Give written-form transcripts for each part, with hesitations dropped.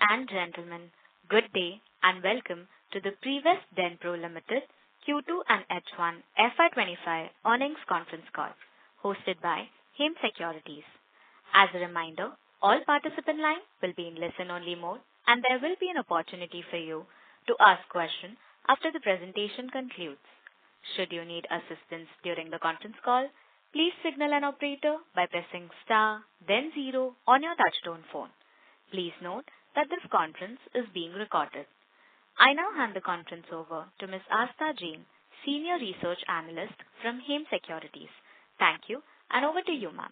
and gentlemen, good day and welcome to the Prevest Denpro Ltd Q2 and H1 FY’25 earnings conference call hosted by Hem Securities. As a reminder, all participant lines will be in listen-only mode and there will be an opportunity for you to ask questions after the presentation concludes. Should you need assistance during the conference call, please signal an operator by pressing star, then 0 on your touchtone phone. Please note that this conference is being recorded. I now hand the conference over to Ms. Aastha Jain, Senior Research Analyst from Hem Securities. Thank you, and over to you, ma'am.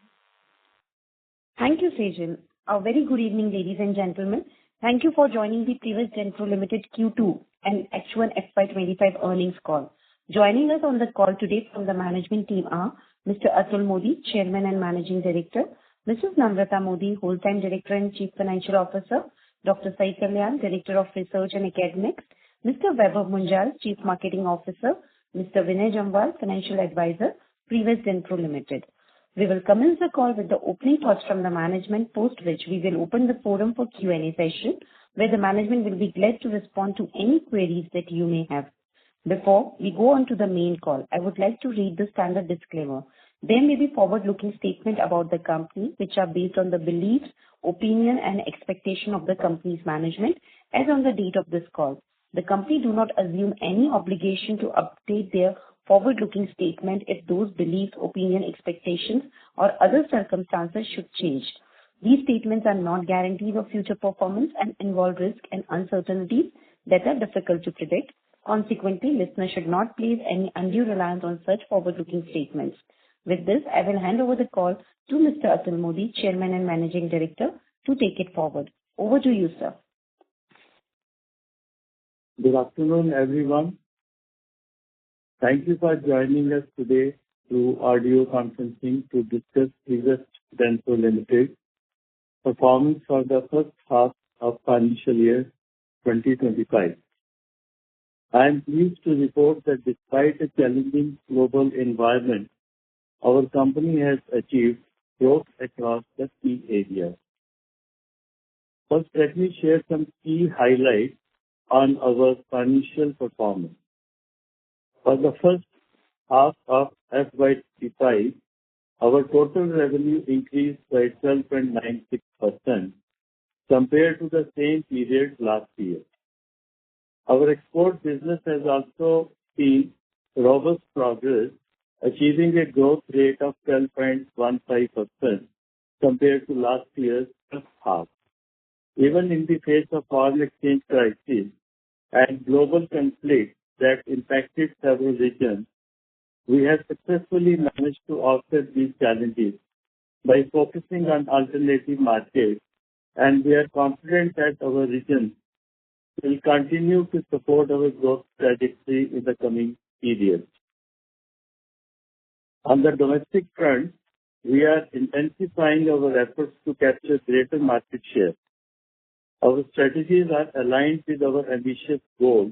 Thank you, Sejal. A very good evening, ladies and gentlemen. Thank you for joining the Prevest Denpro Ltd Q2 and H1 FY’25 earnings call. Joining us on the call today from the management team are Mr. Atul Modi, Chairman and Managing Director, Mrs. Namrata Modi, Whole-Time Director and Chief Financial Officer, Dr. Sai Kalyan, Director of Research and Academics, Mr. Vaibhav Munjal, Chief Marketing Officer, Mr. Vinay Jamwal, Financial Advisor, Prevest Denpro Ltd. We will commence the call with the opening thoughts from the management, post which we will open the forum for Q&A session, where the management will be glad to respond to any queries that you may have. Before we go on to the main call, I would like to read the standard disclaimer. There may be forward-looking statements about the company which are based on the beliefs, opinion and expectation of the company's management as on the date of this call. The company do not assume any obligation to update their forward-looking statement if those beliefs, opinion, expectations or other circumstances should change. These statements are not guarantees of future performance and involve risks and uncertainties that are difficult to predict. Consequently, listeners should not place any undue reliance on such forward-looking statements. With this, I will hand over the call to Mr. Atul Modi, Chairman and Managing Director, to take it forward. Over to you, sir. Good afternoon, everyone. Thank you for joining us today through audio conferencing to discuss Prevest Denpro Ltd performance for the first half of financial year 2025. I am pleased to report that despite a challenging global environment, our company has achieved growth across the key areas. First, let me share some key highlights on our financial performance. For the first half of FY’25, our total revenue increased by 12.96% compared to the same period last year. Our export business has also seen robust progress, achieving a growth rate of 12.15% compared to last year's first half. Even in the face of foreign exchange crisis and global conflict that impacted several regions, we have successfully managed to offset these challenges by focusing on alternative markets, and we are confident that our region will continue to support our growth trajectory in the coming periods. On the domestic front, we are intensifying our efforts to capture greater market share. Our strategies are aligned with our ambitious goals,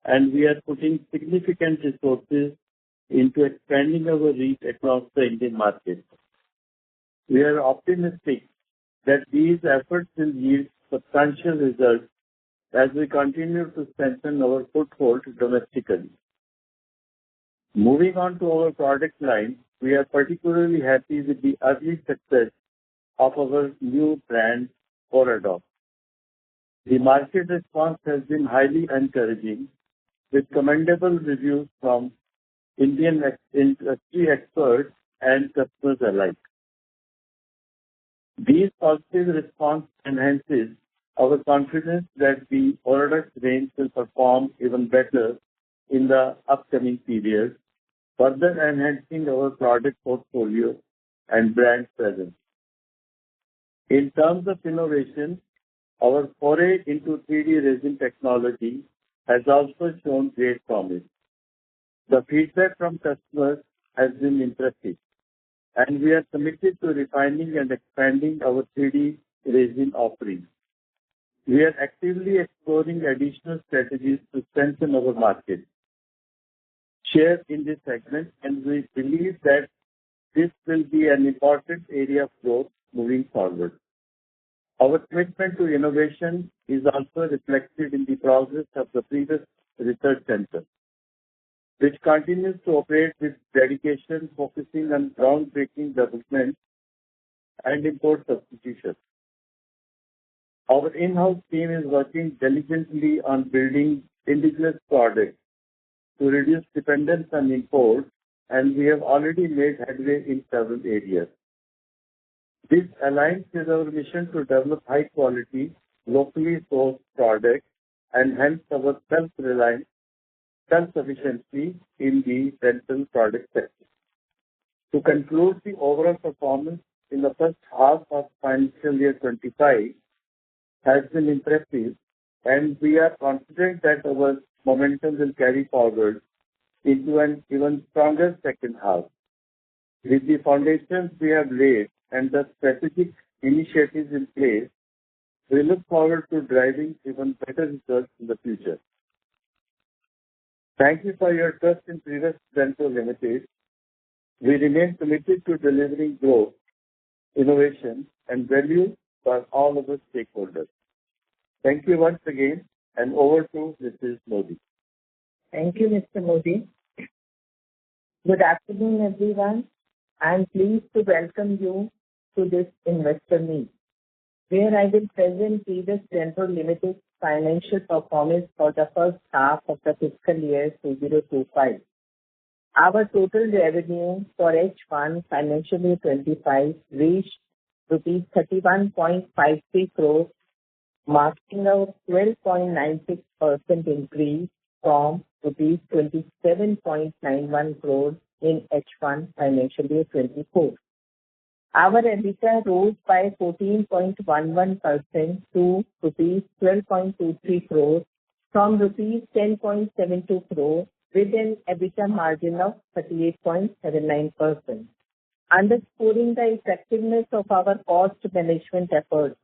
and we are putting significant resources into expanding our reach across the Indian market. We are optimistic that these efforts will yield substantial results as we continue to strengthen our foothold domestically. Moving on to our product line, we are particularly happy with the early success of our new brand, Oradox. The market response has been highly encouraging, with commendable reviews from Indian industry experts and customers alike. These positive response enhances our confidence that the Oradox range will perform even better in the upcoming period, further enhancing our product portfolio and brand presence. In terms of innovation, our foray into 3D resin technology has also shown great promise. The feedback from customers has been impressive, and we are committed to refining and expanding our 3D resin offerings. We are actively exploring additional strategies to strengthen our market share in this segment, and we believe that this will be an important area of growth moving forward. Our commitment to innovation is also reflected in the progress of the Prevest Research Center, which continues to operate with dedication, focusing on groundbreaking development and import substitution. Our in-house team is working diligently on building indigenous products to reduce dependence on imports, and we have already made headway in several areas. This aligns with our mission to develop high-quality, locally sourced products and hence our self-reliance, self-sufficiency in the dental product sector. To conclude, the overall performance in the first half of financial year 25 has been impressive, and we are confident that our momentum will carry forward into an even stronger second half. With the foundations we have laid and the strategic initiatives in place, we look forward to driving even better results in the future. Thank you for your trust in Prevest Denpro Ltd. We remain committed to delivering growth, innovation, and value for all of our stakeholders. Thank you once again, and over to Mrs. Modi. Thank you, Mr. Modi. Good afternoon, everyone. I am pleased to welcome you to this investor meet, where I will present Prevest Denpro Ltd's financial performance for the first half of the fiscal year 2025. Our total revenue for H1 financial year 25 reached rupees 31.53 crores, marking a 12.96% increase from rupees 27.91 crores in H1 financial year 24. Our EBITDA rose by 14.11% to rupees 12.23 crores from rupees 10.72 crores with an EBITDA margin of 38.79%, underscoring the effectiveness of our cost management efforts.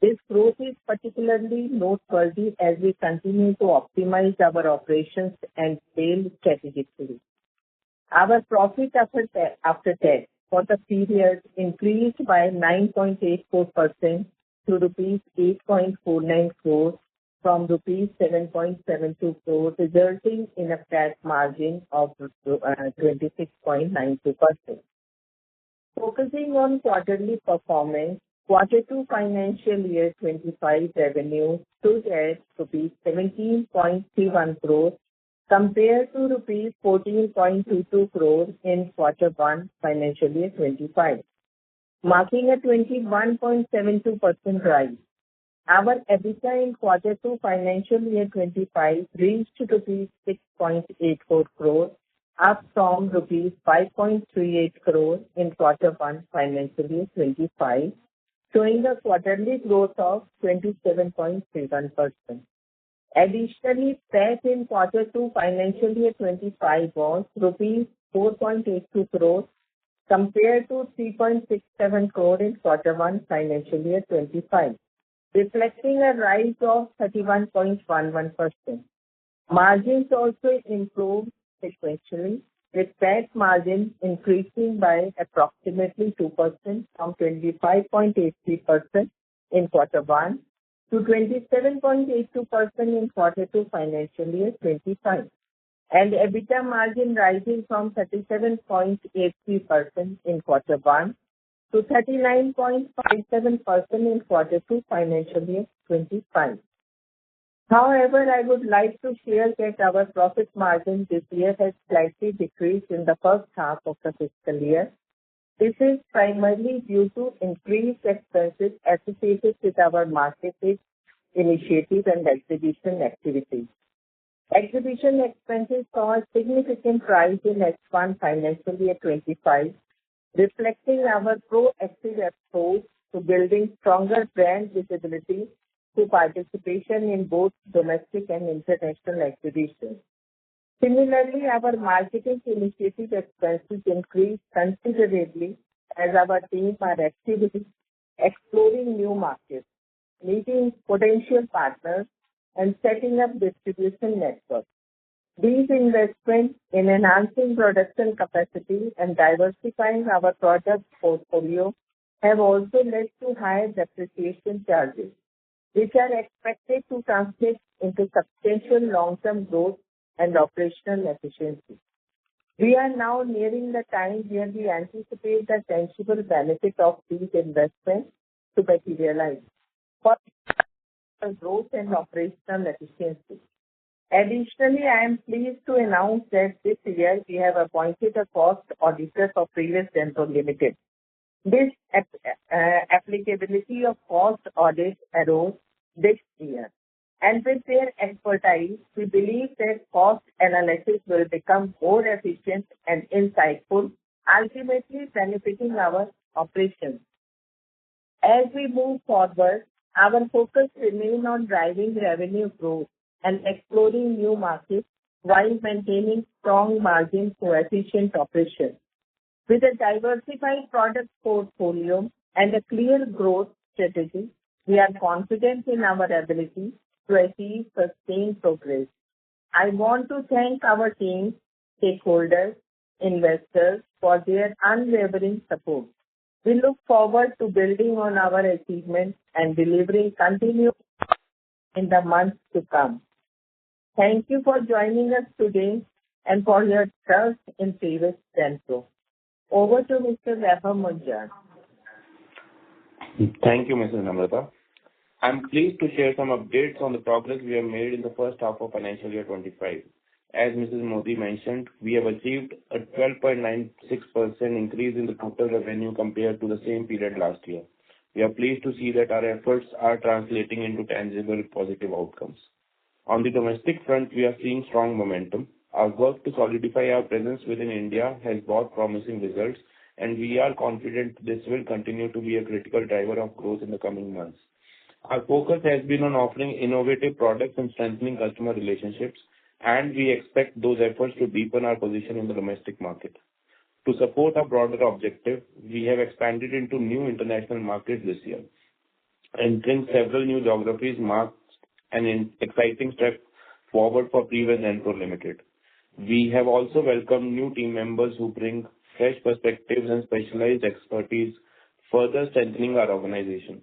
This growth is particularly noteworthy as we continue to optimize our operations and scale strategically. Our profit after tax for the period increased by 9.84% to rupees 8.49 crores from rupees 7.72 crores, resulting in a PAT margin of 26.92%. Focusing on quarterly performance, Q2 financial year 25 revenue stood at rupees 17.31 crores compared to rupees 14.22 crores in Q1 financial year 25, marking a 21.72% rise. Our EBITDA in Q2 financial year 25 reached rupees 6.84 crores, up from rupees 5.38 crores in Q1 financial year 25, showing a quarterly growth of 27.31%. Additionally, PAT in Q2 financial year 25 was rupees 4.82 crores compared to 3.67 crores in Q1 financial year 25, reflecting a rise of 31.11%. Margins also improved sequentially, with PAT margin increasing by approximately 2% from 25.83% in Q1 to 27.82% in Q2 financial year 25, and EBITDA margin rising from 37.83% in Q1 to 39.57% in Q2 financial year 25. However, I would like to share that our profit margin this year has slightly decreased in the first half of the fiscal year. This is primarily due to increased expenses associated with our marketing initiatives and exhibition activities. Exhibition expenses saw a significant rise in H1 financial year 25, reflecting our proactive approach to building stronger brand visibility through participation in both domestic and international exhibitions. Similarly, our marketing initiative expenses increased considerably as our teams are actively exploring new markets, meeting potential partners, and setting up distribution networks. These investments in enhancing production capacity and diversifying our product portfolio have also led to higher depreciation charges, which are expected to translate into substantial long-term growth and operational efficiency. We are now nearing the time where we anticipate the tangible benefit of these investments to materialize for growth and operational efficiency. Additionally, I am pleased to announce that this year we have appointed a cost auditor for Prevest Denpro Ltd. This applicability of cost audit arose this year, and with their expertise, we believe that cost analysis will become more efficient and insightful, ultimately benefiting our operations. As we move forward, our focus remains on driving revenue growth and exploring new markets while maintaining strong margins for efficient operations. With a diversified product portfolio and a clear growth strategy, we are confident in our ability to achieve sustained progress. I want to thank our team, stakeholders, investors for their unwavering support. We look forward to building on our achievements and delivering continued in the months to come. Thank you for joining us today and for your trust in Prevest Denpro. Over to Mr. Vaibhav Munjal. Thank you, Mrs. Namrata. I'm pleased to share some updates on the progress we have made in the first half of financial year 25. As Mrs. Modi mentioned, we have achieved a 12.96% increase in the total revenue compared to the same period last year. We are pleased to see that our efforts are translating into tangible positive outcomes. On the domestic front, we are seeing strong momentum. Our work to solidify our presence within India has brought promising results, and we are confident this will continue to be a critical driver of growth in the coming months. Our focus has been on offering innovative products and strengthening customer relationships, and we expect those efforts to deepen our position in the domestic market. To support our broader objective, we have expanded into new international markets this year. Entering several new geographies marks an exciting step forward for Prevest Denpro Ltd. We have also welcomed new team members who bring fresh perspectives and specialized expertise, further strengthening our organization.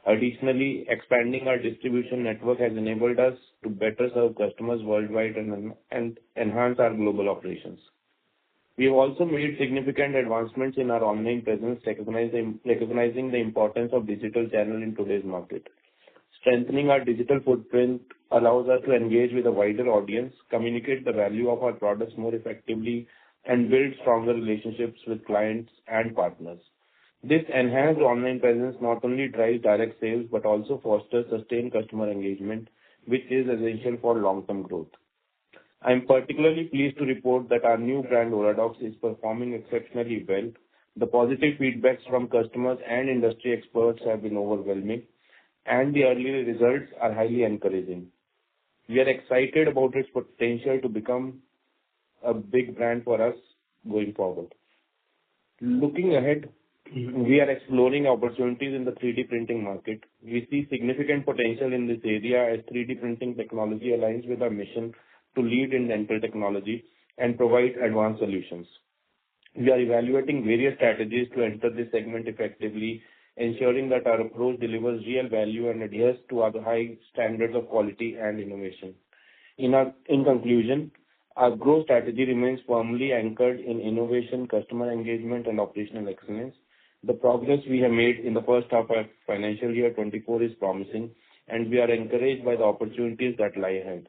Additionally, expanding our distribution network has enabled us to better serve customers worldwide and enhance our global operations. We have also made significant advancements in our online presence, recognizing the importance of digital channel in today's market. Strengthening our digital footprint allows us to engage with a wider audience, communicate the value of our products more effectively, and build stronger relationships with clients and partners. This enhanced online presence not only drives direct sales but also fosters sustained customer engagement, which is essential for long-term growth. I am particularly pleased to report that our new brand Oradox is performing exceptionally well. The positive feedbacks from customers and industry experts have been overwhelming, and the early results are highly encouraging. We are excited about its potential to become a big brand for us going forward. Looking ahead, we are exploring opportunities in the 3D printing market. We see significant potential in this area as 3D printing technology aligns with our mission to lead in dental technology and provide advanced solutions. We are evaluating various strategies to enter this segment effectively, ensuring that our approach delivers real value and adheres to our high standards of quality and innovation. In conclusion, our growth strategy remains firmly anchored in innovation, customer engagement, and operational excellence. The progress we have made in the first half of financial year 24 is promising, and we are encouraged by the opportunities that lie ahead.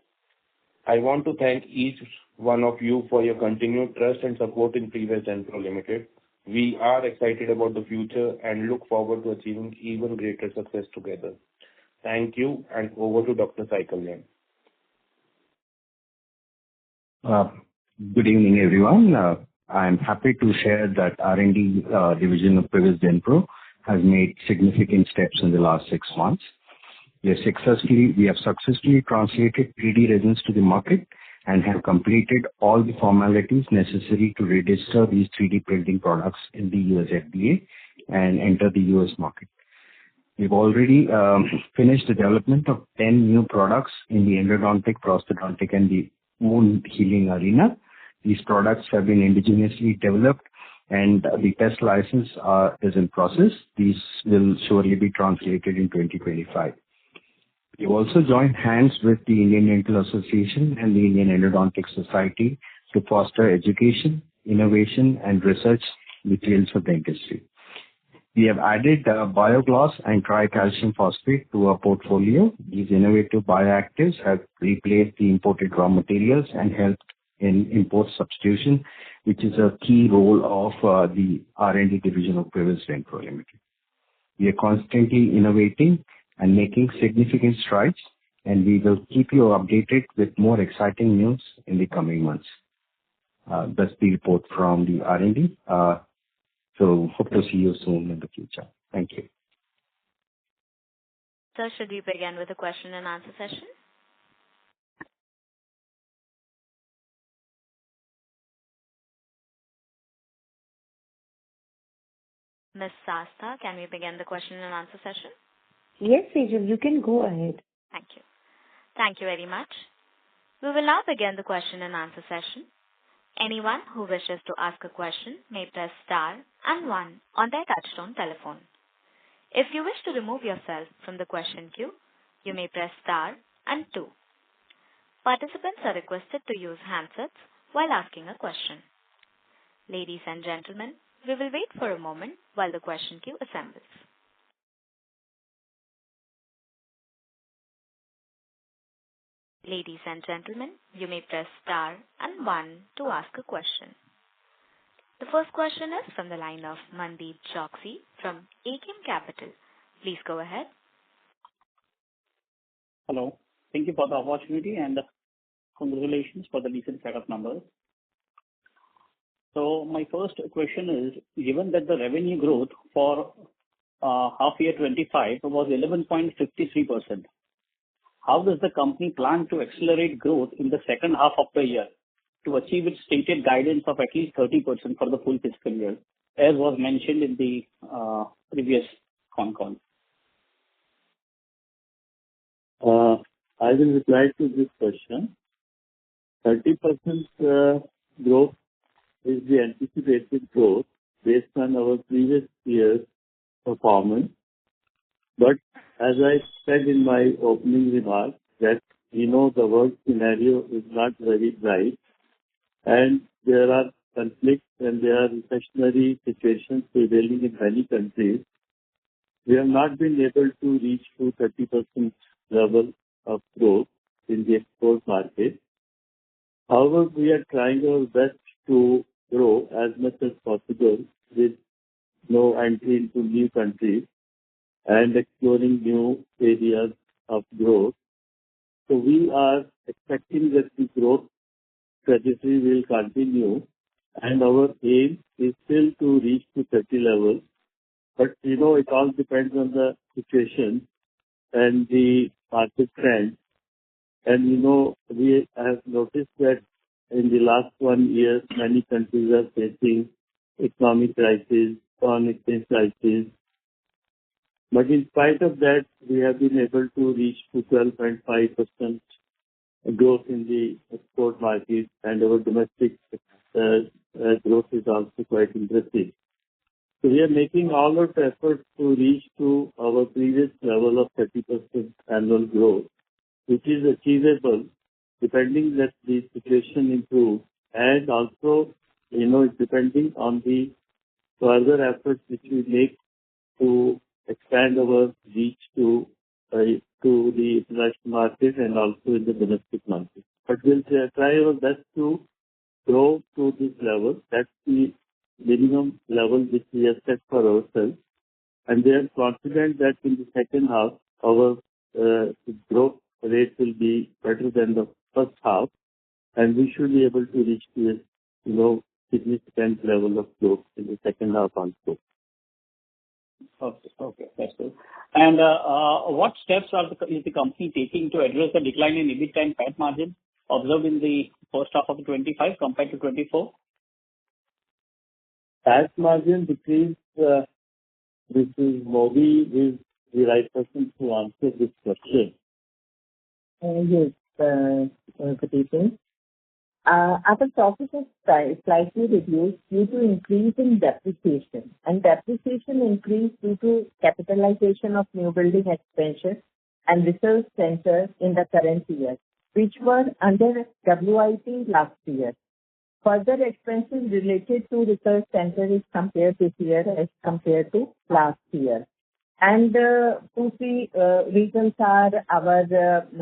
I want to thank each one of you for your continued trust and support in Prevest Denpro Ltd. We are excited about the future and look forward to achieving even greater success together. Thank you, and over to Dr. Sai Kalyan. Good evening, everyone. I am happy to share that R&D division of Prevest Denpro has made significant steps in the last 6 months. We have successfully translated 3D resins to the market and have completed all the formalities necessary to register these 3D printing products in the US FDA and enter the US market. We've already finished the development of 10 new products in the endodontic, prosthodontic, and the wound healing arena. These products have been indigenously developed and the test license is in process. These will surely be translated in 2025. We've also joined hands with the Indian Dental Association and the Indian Endodontic Society to foster education, innovation, and research in the fields of dentistry. We have added biogloss and tricalcium phosphate to our portfolio. These innovative bioactives have replaced the imported raw materials and helped in import substitution, which is a key role of the R&D division of Prevest Denpro Ltd. We are constantly innovating and making significant strides, and we will keep you updated with more exciting news in the coming months. That's the report from the R&D. So hope to see you soon in the future. Thank you. Sir, should we begin with the question and answer session? Ms. Sasta, can we begin the question and answer session? Yes, Sejal, you can go ahead. Thank you. Thank you very much. We will now begin the question and answer session. Anyone who wishes to ask a question may press star and 1 on their touchtone telephone. If you wish to remove yourself from the question queue, you may press star and 2. Participants are requested to use handsets while asking a question. Ladies and gentlemen, we will wait for a moment while the question queue assembles. Ladies and gentlemen, you may press star and 1 to ask a question. The first question is from the line of Mandeep Choksi from Akim Capital. Please go ahead. Hello. Thank you for the opportunity and congratulations for the decent set of numbers. So my first question is, given that the revenue growth for half year 25 was 11.53%, how does the company plan to accelerate growth in the second half of the year to achieve its stated guidance of at least 30% for the full fiscal year, as was mentioned in the previous Concall? I will reply to this question. 30% growth is the anticipated growth based on our previous year's performance. But as I said in my opening remarks, that the world scenario is not very bright, and there are conflicts and there are recessionary situations prevailing in many countries. We have not been able to reach to 30% level of growth in the export market. However, we are trying our best to grow as much as possible with no entry into new countries and exploring new areas of growth. So we are expecting that the growth trajectory will continue, and our aim is still to reach to 30 levels. But it all depends on the situation and the market trend. And we have noticed that in the last 1 year, many countries are facing economic crisis, foreign exchange crisis. But in spite of that, we have been able to reach to 12.5% growth in the export market, and our domestic growth is also quite impressive. So we are making all our efforts to reach to our previous level of 30% annual growth, which is achievable depending that the situation improves, and also, it's depending on the further efforts which we make to expand our reach to the international market and also in the domestic market. But we'll try our best to grow to this level. That's the minimum level which we have set for ourselves. And we are confident that in the second half, our growth rate will be better than the first half, and we should be able to reach to a significant level of growth in the second half also. Okay, that's good. And what steps is the company taking to address the decline in EBITDA and PAT margin observed in the first half of the 25 compared to 24? PAT margin decrease, Mrs. Modi is the right person to answer this question. Yes, good evening. Our profit is slightly reduced due to increase in depreciation, and depreciation increased due to capitalization of new building expansion and research center in the current year, which were under WIP last year. Further expenses related to research center is compared this year as compared to last year. And two, three reasons are our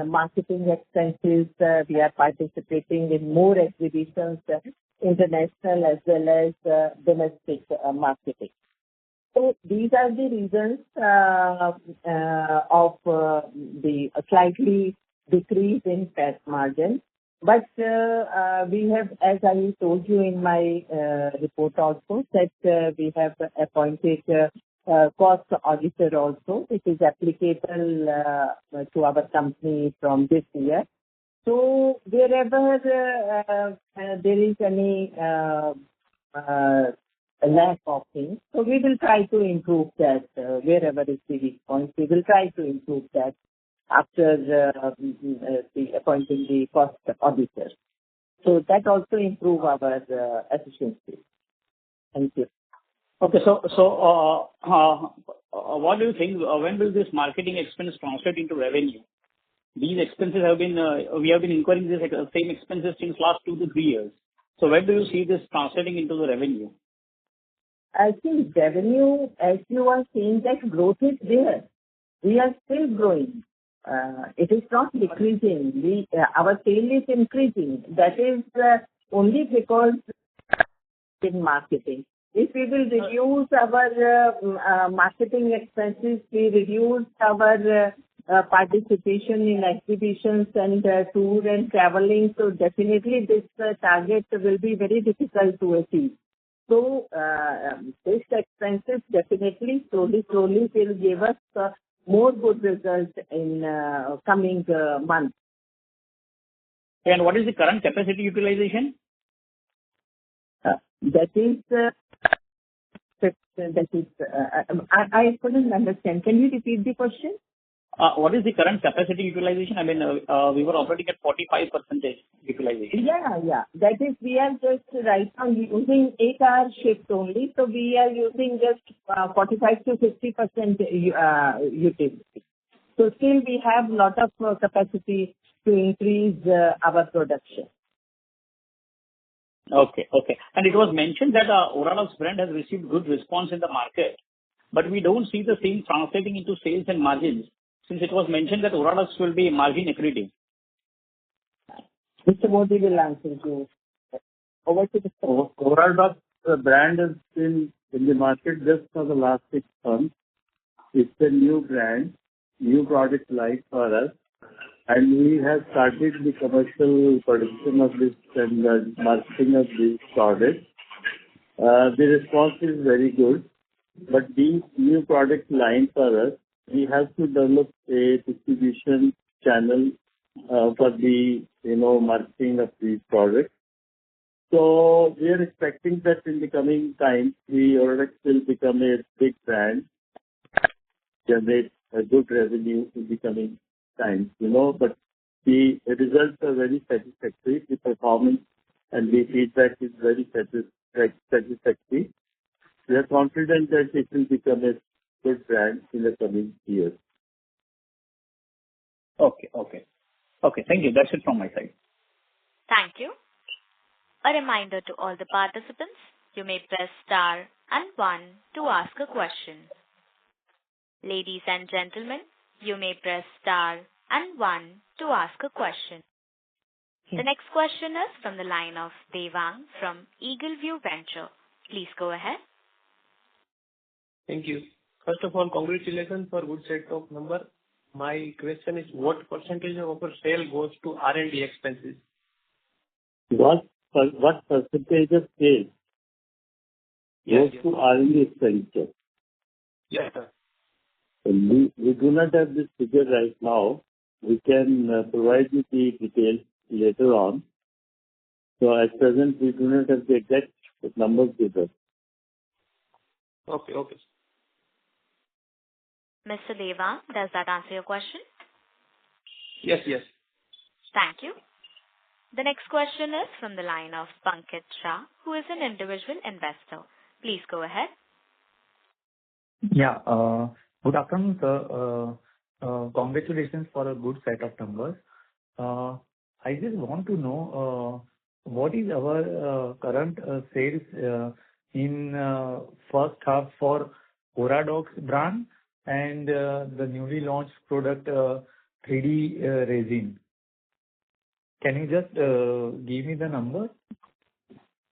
marketing expenses. We are participating in more exhibitions, international as well as domestic marketing. So these are the reasons of the slightly decrease in PAT margin. But we have, as I told you in my report also, that we have appointed cost auditor also, which is applicable to our company from this year. So wherever there is any lack of things, so we will try to improve that. Wherever is the weak point, we will try to improve that after the appointing the cost auditor. So that also improve our efficiency. Thank you. Okay, so what do you think? When will this marketing expense translate into revenue? These expenses have been we have been incurring this same expenses since last 2 to 3 years. So when do you see this translating into the revenue? I think revenue, as you are saying, that growth is there. We are still growing. It is not decreasing. Our sale is increasing. That is only because in marketing. If we will reduce our marketing expenses, we reduce our participation in exhibitions and tour and traveling, so definitely this target will be very difficult to achieve. So this expenses definitely slowly will give us more good results in coming months. And what is the current capacity utilization? I couldn't understand. Can you repeat the question? What is the current capacity utilization? I mean, we were operating at 45% utilization. Yeah. That is, we are just right now using 8-hour shift only. So we are using just 45 to 50% utility. So still we have lot of capacity to increase our production. Okay. And it was mentioned that Oralux brand has received good response in the market, but we don't see the same translating into sales and margins, since it was mentioned that Oralux will be margin accretive. Mr. Modi will answer you. Over to the Oralux brand has been in the market just for the last 6 months. It's a new brand, new product line for us, and we have started the commercial production of this and marketing of this product. The response is very good, but being new product line for us, we have to develop a distribution channel for the marketing of these products. So we are expecting that in the coming time, the Oralux will become a big brand, generate a good revenue in the coming times, but the results are very satisfactory. The performance and the feedback is very satisfactory. We are confident that it will become a good brand in the coming years. Okay. Thank you. That's it from my side. Thank you. A reminder to all the participants, you may press star and 1 to ask a question. Ladies and gentlemen, you may press star and 1 to ask a question. The next question is from the line of Devang from Eagleview Venture. Please go ahead. Thank you. First of all, congratulations for good set of number. My question is, what percentage of our sale goes to R&D expenses? What percentage of sales goes to R&D expenditure? Yes, sir. We do not have this figure right now. We can provide you the details later on. So at present, we do not have the exact numbers with us. Okay. Mr. Devang, does that answer your question? Yes. Thank you. The next question is from the line of Pankaj Shah, who is an individual investor. Please go ahead. Yeah. Good afternoon, sir. Congratulations for a good set of numbers. I just want to know what is our current sales in first half for Oradox brand and the newly launched product 3D resin. Can you just give me the number?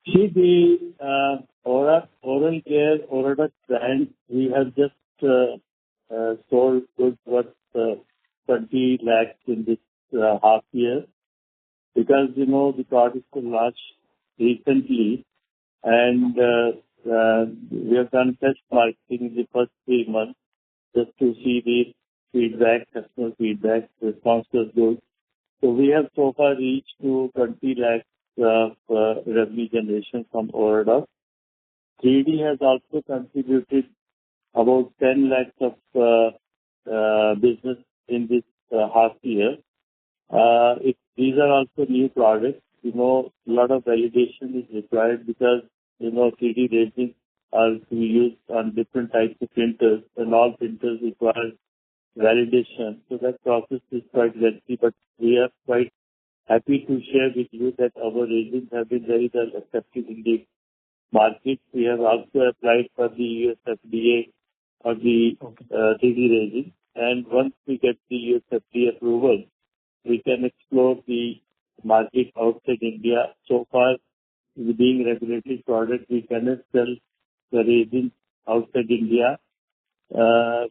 See, the oral care Oradox brand, we have just sold goods worth 20 lakhs in this half year, because the product was launched recently, and we have done test marketing in the first 3 months just to see the feedback, customer feedback. Response was good. So we have so far reached to 20 lakhs of revenue generation from Oradox. 3D has also contributed about 10 lakhs of business in this half year. These are also new products. A lot of validation is required because 3D resins are to be used on different types of printers, and all printers require validation. So that process is quite lengthy, but we are quite happy to share with you that our resins have been very well accepted in the market. We have also applied for the US FDA for the 3D resin, and once we get the US FDA approval, we can explore the market outside India. So far, being regulated product, we cannot sell the resin outside India.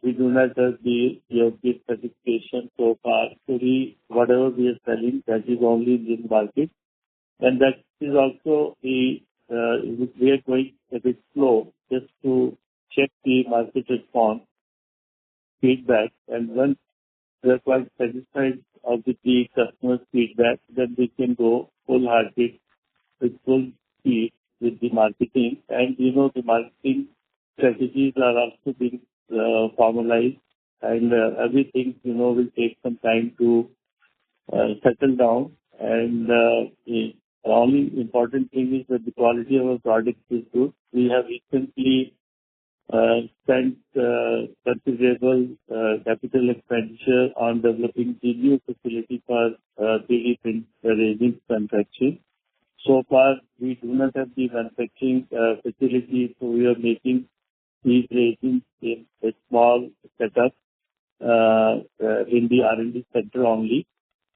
We do not have the FDA certification so far. So whatever we are selling, that is only in the market. And that is also we are going a bit slow just to check the market response, feedback, and once we are quite satisfied of the customer's feedback, then we can go full-hearted with full speed with the marketing. And the marketing strategies are also being formalized, and everything will take some time to settle down. And the only important thing is that the quality of our product is good. We have recently spent considerable capital expenditure on developing the new facility for 3D print resin manufacturing. So far, we do not have the manufacturing facility, so we are making these resins in a small setup in the R&D center only.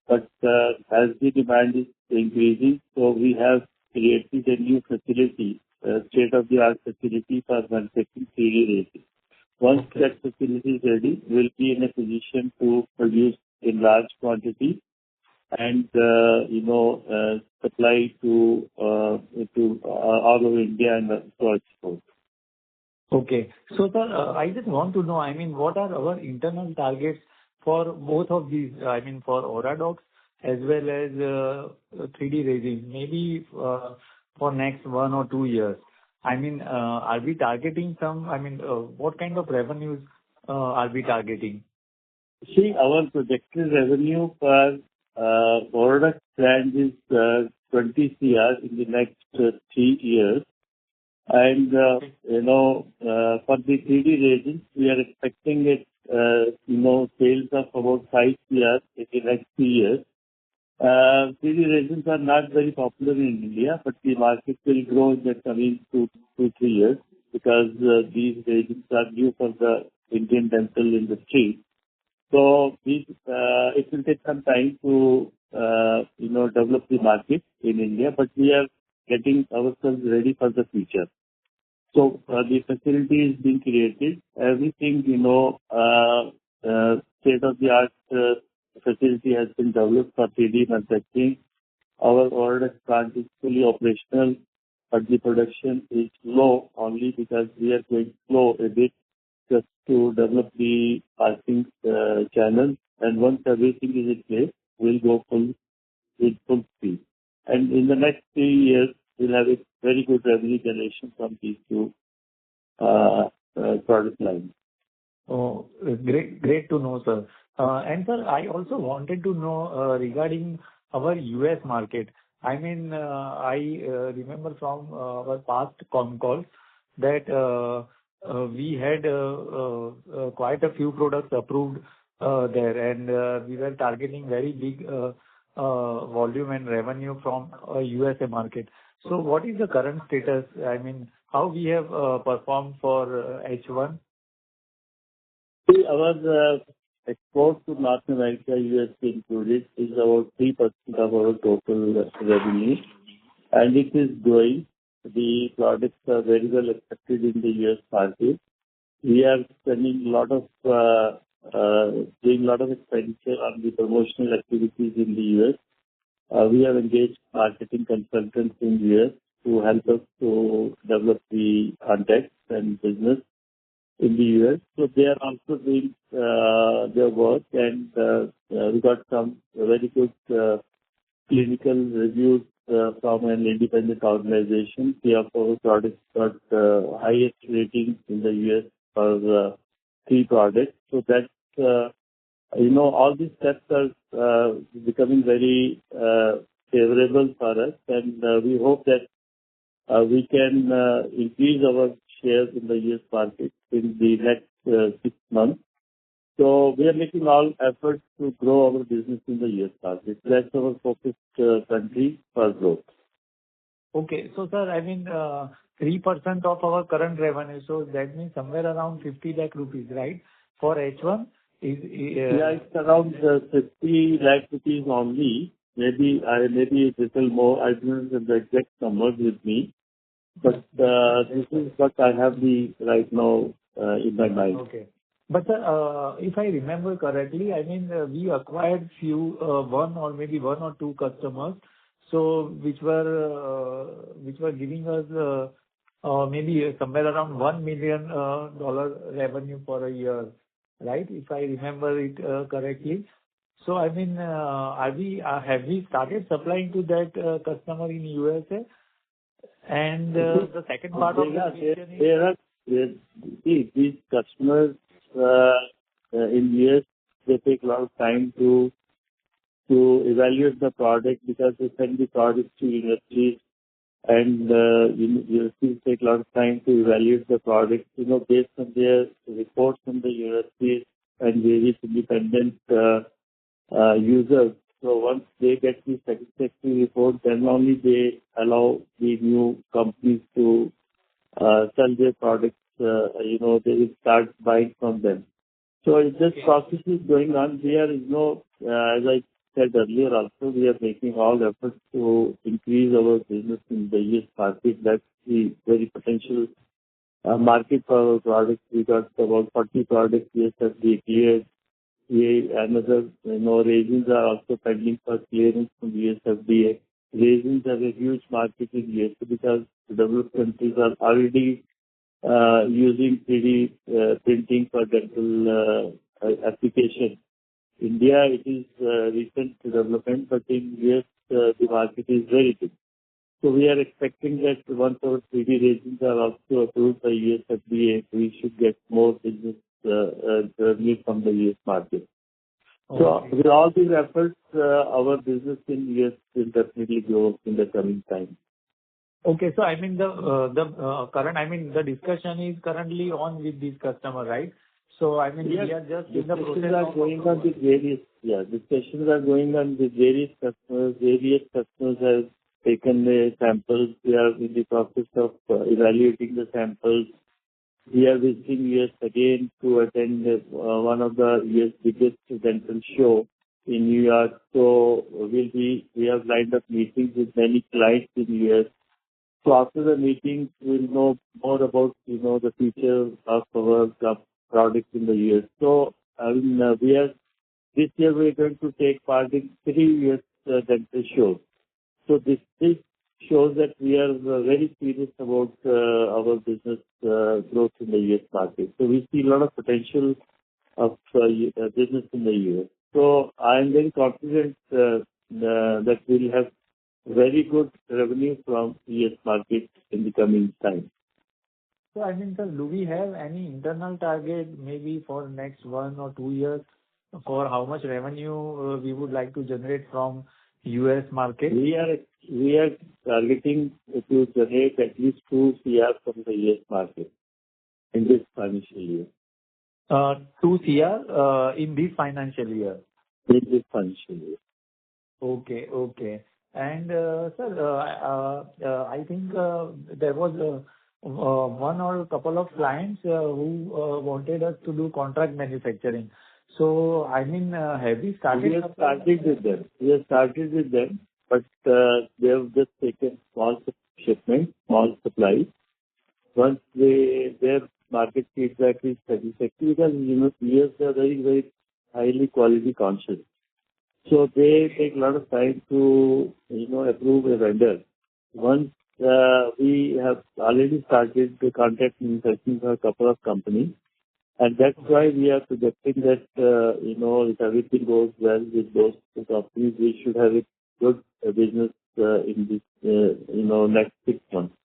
But as the demand is increasing, so we have created a new facility, state-of-the-art facility for manufacturing 3D resin. Once that facility is ready, we'll be in a position to produce in large quantity and supply to all over India and to export. Okay. So, sir, I just want to know, what are our internal targets for both of these, for Oradox as well as 3D resin, maybe for next 1 or 2 years? Are we targeting what kind of revenues are we targeting? See, our projected revenue for Oradox brand is 20 CR in the next 3 years. And, for the 3D resin, we are expecting it, sales of about 5 CR in the next 3 years. 3D resins are not very popular in India, but the market will grow in the coming 2 to 3 years because these resins are new for the Indian dental industry. So it will take some time to develop the market in India, but we are getting ourselves ready for the future. So the facility is being created. Everything, state-of-the-art facility has been developed for 3D manufacturing. Our Oradox plant is fully operational, but the production is low only because we are going slow a bit just to develop the passing channel. And once everything is in place, we'll go with full speed. And in the next 3 years, we'll have a very good revenue generation from these two product lines. Oh, great to know, sir. And sir, I also wanted to know regarding our U.S. market. I mean, I remember from our past Concall that we had quite a few products approved there, and we were targeting very big volume and revenue from USA market. So what is the current status? I mean, how we have performed for H1? See, our export to North America, US included, is about 3% of our total revenue, and it is growing. The products are very well accepted in the US market. We are spending a lot of doing a lot of expenditure on the promotional activities in the US. We have engaged marketing consultants in US to help us to develop the contacts and business in the US. So they are also doing their work, and we got some very good clinical reviews from an independent organization. Three of our products got highest ratings in the US for 3 products. So that's all these steps are becoming very favorable for us, and we hope that we can increase our shares in the US market in the next 6 months. So we are making all efforts to grow our business in the US market. That's our focused country for growth. Okay. So, sir, I mean, 3% of our current revenue, so that means somewhere around 50 lakh rupees, right? For H1? Yeah, it's around 50 lakh rupees only. Maybe a little more. I don't have the exact numbers with me, but this is what I have right now in my mind. Okay. But if I remember correctly, I mean, we acquired one or two customers, so which were giving us maybe somewhere around $1 million revenue for a year, right? If I remember it correctly. So I mean, have we started supplying to that customer in USA? And the second part of the question is, these customers in US, they take a lot of time to evaluate the product, because they send the products to universities, and universities take a lot of time to evaluate the product, based on their reports from the universities and various independent users. So once they get the satisfactory report, then only they allow the new companies to sell their products. They will start buying from them. So this process is going on. There is no, as I said earlier also, we are making all efforts to increase our business in the US market. That's the very potential market for our products. We got about 40 products USFDA cleared. Another, resins are also pending for clearance from USFDA. Resins have a huge market in US because the developed countries are already using 3D printing for dental application. India, it is recent development, but in US, the market is very big. So we are expecting that once our 3D resins are also approved by USFDA, we should get more business revenue from the US market. Okay. So with all these efforts, our business in US will definitely grow in the coming time. Okay, so I mean the discussion is currently on with this customer, right? So I mean, yes, we are just in the process discussions are going on with various customers. Various customers have taken the samples. We are in the process of evaluating the samples. We are visiting US again to attend one of the US biggest dental show in New York. So we have lined up meetings with many clients in US. So after the meetings, we'll know more about the future of our products in the US. So this year we are going to take part in 3 US dental shows. So this shows that we are very serious about our business growth in the US market. So we see a lot of potential of business in the US. So I am very confident that we'll have very good revenue from US market in the coming time. So I mean, sir, do we have any internal target maybe for next 1 or 2 years for how much revenue we would like to generate from U.S. market? We are targeting to generate at least 2 CR from the U.S. market in this financial year. 2 CR in this financial year? In this financial year. Okay. Okay. And, sir, I think there was one or a couple of clients who wanted us to do contract manufacturing. So, I mean, have we started? We have started with them, but they have just taken small shipment, small supply. Once their market feedback is satisfactory, because, US are very, very highly quality conscious. So they take a lot of time to, approve a vendor. Once we have already started the contract manufacturing for a couple of companies, and that's why we are projecting that, if everything goes well with those two companies, we should have a good business in this, next 6 months.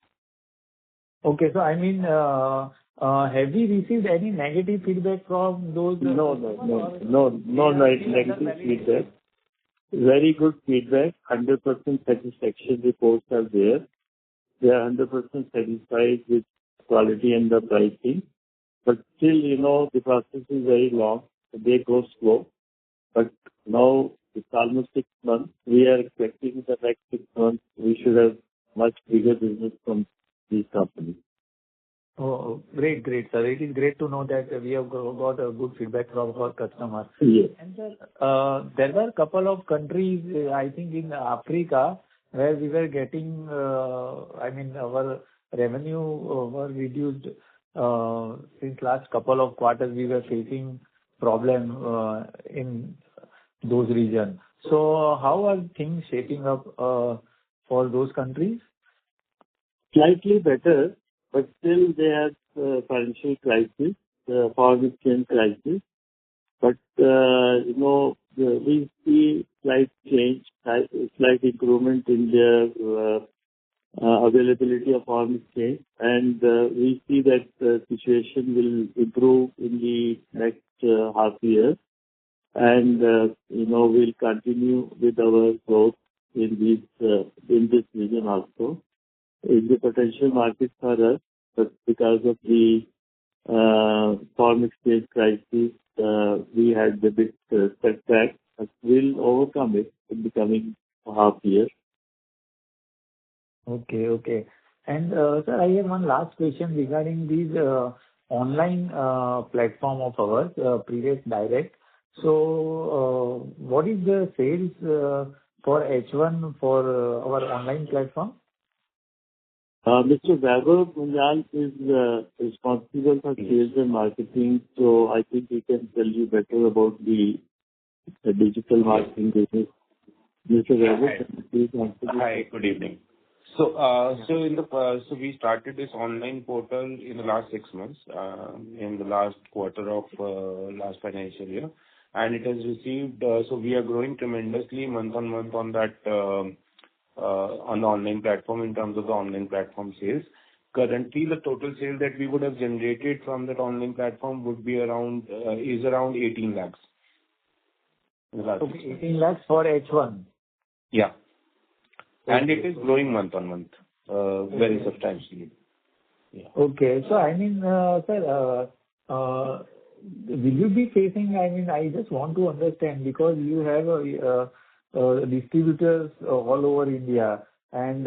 Okay. So, I mean, have we received any negative feedback from those? No negative feedback. Very good feedback. 100% satisfaction reports are there. They are 100% satisfied with quality and the pricing. But still, the process is very long. They go slow. But now it's almost 6 months. We are expecting in the next 6 months we should have much bigger business from these companies. Oh, great, sir. It is great to know that we have got a good feedback from our customers. Yes. And sir, there were a couple of countries, I think in Africa, where we were getting, our revenue were reduced since last couple of quarters. We were facing problem in those regions. So, how are things shaping up for those countries? Slightly better, but still they have financial crisis, foreign exchange crisis. But, we see slight change, slight improvement in their availability of foreign exchange. And we see that the situation will improve in the next half year. And, we'll continue with our growth in this region also. In the potential market for us, but because of the foreign exchange crisis, we had a bit setback, but we'll overcome it in the coming half year. Okay. And sir, I have one last question regarding this online platform of ours, Prevest Direct. So, what is the sales for H1 for our online platform? Mr. Vaibhav Munjal is responsible for sales and marketing, so I think he can tell you better about the digital marketing business. Mr. Vaibhav, please answer. Hi, good evening. So we started this online portal in the last 6 months, in the last quarter of last financial year, and it has received. So we are growing tremendously month on month on that on the online platform in terms of the online platform sales. Currently, the total sale that we would have generated from that online platform would be around 18 lakhs. Okay, 18 lakhs for H1. Yeah. And it is growing month on month, very substantially. Yeah. Okay. So, I mean, sir, will you be facing, I just want to understand, because you have distributors all over India, and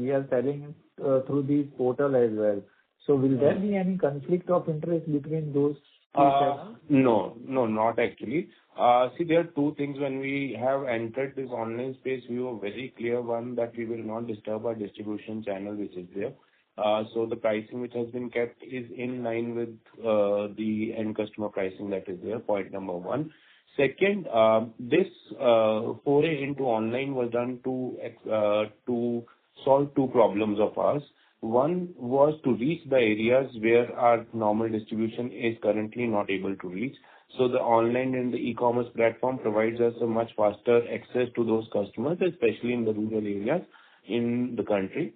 we are selling through this portal as well. So, will there be any conflict of interest between those two channels? No, not actually. See, there are two things. When we have entered this online space, we were very clear, one, that we will not disturb our distribution channel, which is there. So the pricing which has been kept is in line with the end customer pricing that is there, point number one. Second, this foray into online was done to solve two problems of ours. One was to reach the areas where our normal distribution is currently not able to reach. So the online and the e-commerce platform provides us a much faster access to those customers, especially in the rural areas in the country.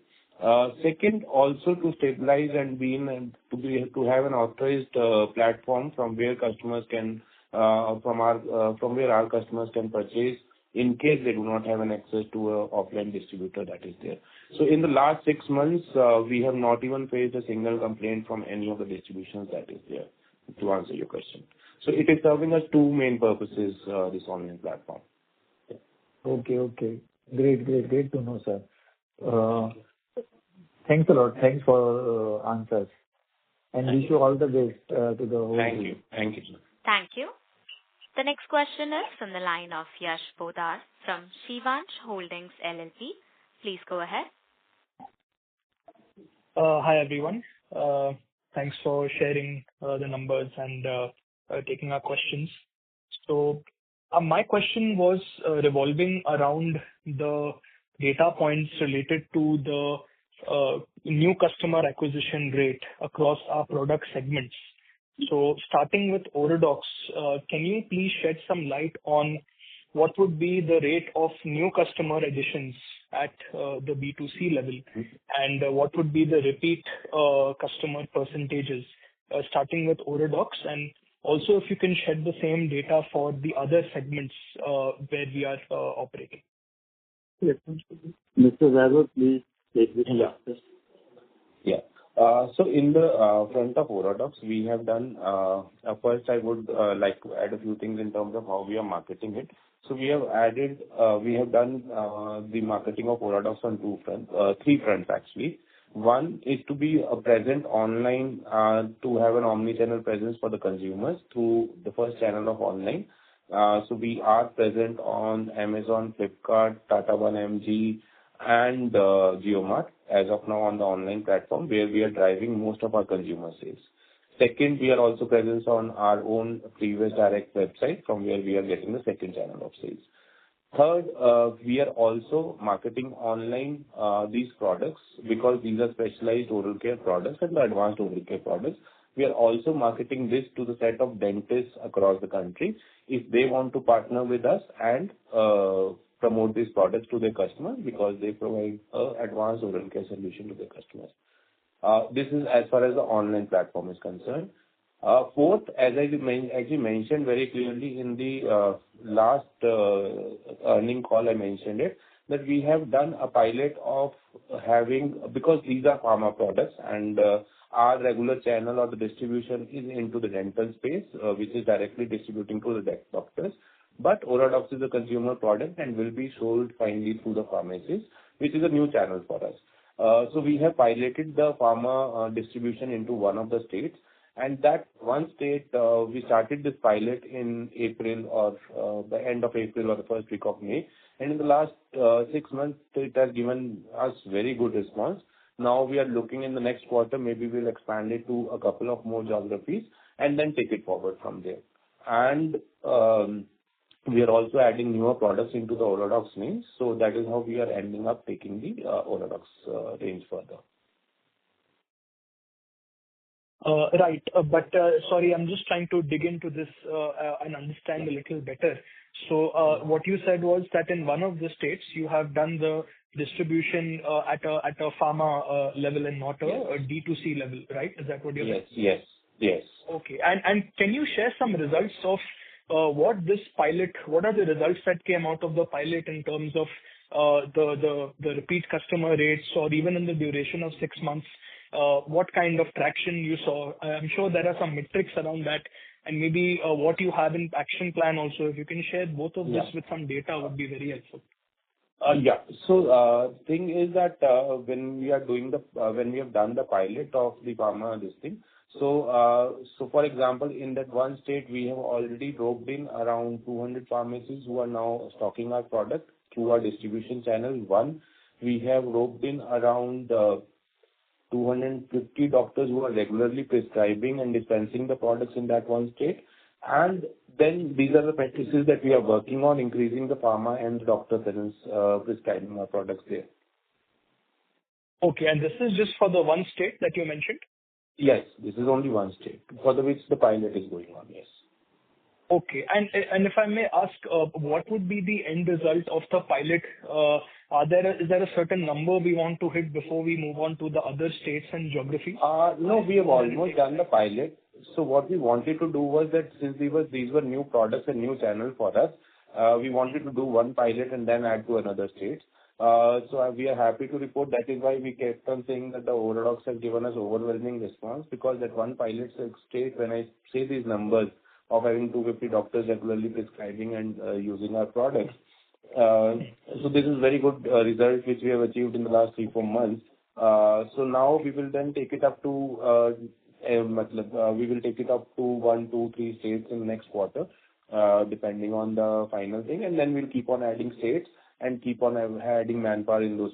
Second, also to stabilize and to have an authorized platform from where customers can from where our customers can purchase in case they do not have an access to a offline distributor that is there. So in the last 6 months, we have not even faced a single complaint from any of the distributions that is there, to answer your question. So it is serving us two main purposes, this online platform. Okay. Great to know, sir. Thanks a lot. Thanks for answers. And wish you all the best to the whole team. Thank you. Thank you. The next question is from the line of Yash Podar from Shivansh Holdings LLP. Please go ahead. Hi, everyone. Thanks for sharing the numbers and taking our questions. So my question was revolving around the data points related to the new customer acquisition rate across our product segments. So starting with Orodox, can you please shed some light on what would be the rate of new customer additions at the B2C level, and what would be the repeat customer percentages, starting with Orodox, and also if you can shed the same data for the other segments where we are operating. Yes. Mr. Vaibhav, please take this. Yeah. So in the front of Orodox, we have done, first I would like to add a few things in terms of how we are marketing it. So we have done the marketing of Orodox on three fronts actually. One is to be present online, to have an omni-channel presence for the consumers through the first channel of online. So we are present on Amazon, Flipkart, Tata 1mg, and JioMart as of now on the online platform, where we are driving most of our consumer sales. Second, we are also present on our own Prevest Direct website, from where we are getting the second channel of sales. Third, we are also marketing online these products, because these are specialized oral care products and the advanced oral care products. We are also marketing this to the set of dentists across the country if they want to partner with us and promote these products to their customers, because they provide advanced oral care solution to their customers. This is as far as the online platform is concerned. Fourth, as you mentioned very clearly in the last earning call, I mentioned it, that we have done a pilot of having, because these are pharma products and our regular channel or the distribution is into the dental space, which is directly distributing to the doctors. But Orodox is a consumer product and will be sold finally through the pharmacies, which is a new channel for us. So we have piloted the pharma distribution into one of the states, and that one state, we started this pilot in April or the end of April or the first week of May. And in the last 6 months, it has given us very good response. Now we are looking in the next quarter, maybe we'll expand it to a couple of more geographies and then take it forward from there. And we are also adding newer products into the Orodox range. So that is how we are ending up taking the Orodox range further. Right. But sorry, I'm just trying to dig into this and understand a little better. So what you said was that in one of the states, you have done the distribution at a pharma level and not a D2C level, right? Is that what you're saying? Yes. Okay. And can you share some results of what are the results that came out of the pilot in terms of the repeat customer rates, or even in the duration of 6 months, what kind of traction you saw? I'm sure there are some metrics around that, and maybe what you have in action plan also. If you can share both of this with some data, would be very helpful. So thing is that when we have done the pilot of the pharma listing, so for example, in that one state, we have already roped in around 200 pharmacies who are now stocking our product through our distribution channel. One, we have roped in around 250 doctors who are regularly prescribing and dispensing the products in that one state. And then these are the practices that we are working on, increasing the pharma and doctor presence prescribing our products there. Okay, and this is just for the one state that you mentioned? Yes, this is only one state for which the pilot is going on, yes. Okay, and if I may ask, what would be the end result of the pilot? Is there a certain number we want to hit before we move on to the other states and geographies? No, we have almost done the pilot. So what we wanted to do was that since these were new products and new channel for us, We wanted to do one pilot and then add to another state. So we are happy to report that is why we kept on saying that the Orodox has given us overwhelming response, because that one pilot state, when I say these numbers of having 250 doctors regularly prescribing and using our products, so this is very good result which we have achieved in the last 3-4 months. So now we will then take it up to we will take it up to 1, 2, 3 states in the next quarter, depending on the final thing, and then we'll keep on adding states and keep on adding manpower in those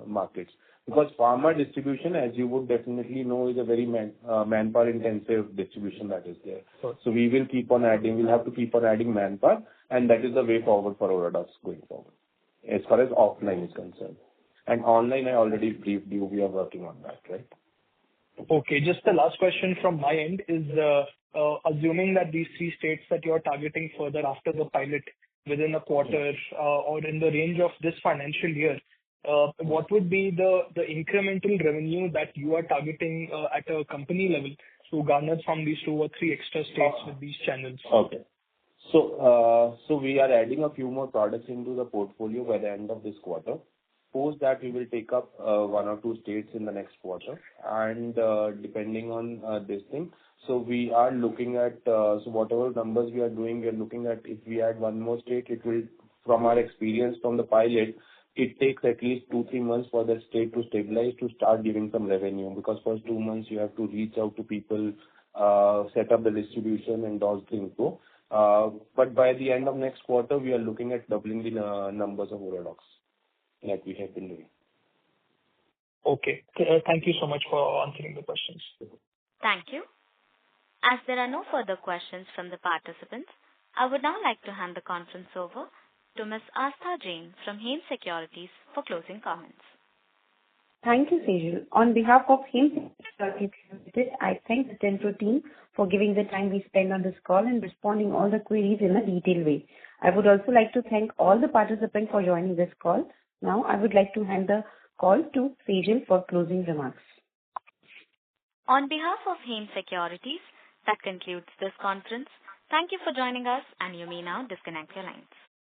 markets. Because pharma distribution, as you would definitely know, is a very manpower intensive distribution that is there. Sure. So we will keep on adding. We'll have to keep on adding manpower, and that is the way forward for Orodox going forward, as far as offline is concerned. And online, I already briefed you. We are working on that, right? Okay. Just the last question from my end is, assuming that these 3 states that you're targeting further after the pilot within a quarter or in the range of this financial year, what would be the incremental revenue that you are targeting at a company level to garner from these 2 or 3 extra states with these channels? Okay. So we are adding a few more products into the portfolio by the end of this quarter. Post that, we will take up 1 or 2 states in the next quarter, and depending on this thing. So we are looking at so whatever numbers we are doing, we are looking at if we add 1 more state, it will, from our experience from the pilot, it takes at least 2-3 months for the state to stabilize to start giving some revenue, because first 2 months you have to reach out to people, set up the distribution and those things go. But by the end of next quarter, we are looking at doubling the numbers of Orodox, like we have been doing. Okay. Thank you so much for answering the questions. Thank you. As there are no further questions from the participants, I would now like to hand the conference over to Ms. Astha Jain from Hem Securities for closing comments. Thank you, Sejal. On behalf of Hem Securities Ltd, I thank the Denpro team for giving the time we spend on this call and responding all the queries in a detailed way. I would also like to thank all the participants for joining this call. Now, I would like to hand the call to Sejal for closing remarks. On behalf of Hem Securities, that concludes this conference. Thank you for joining us, and you may now disconnect your lines.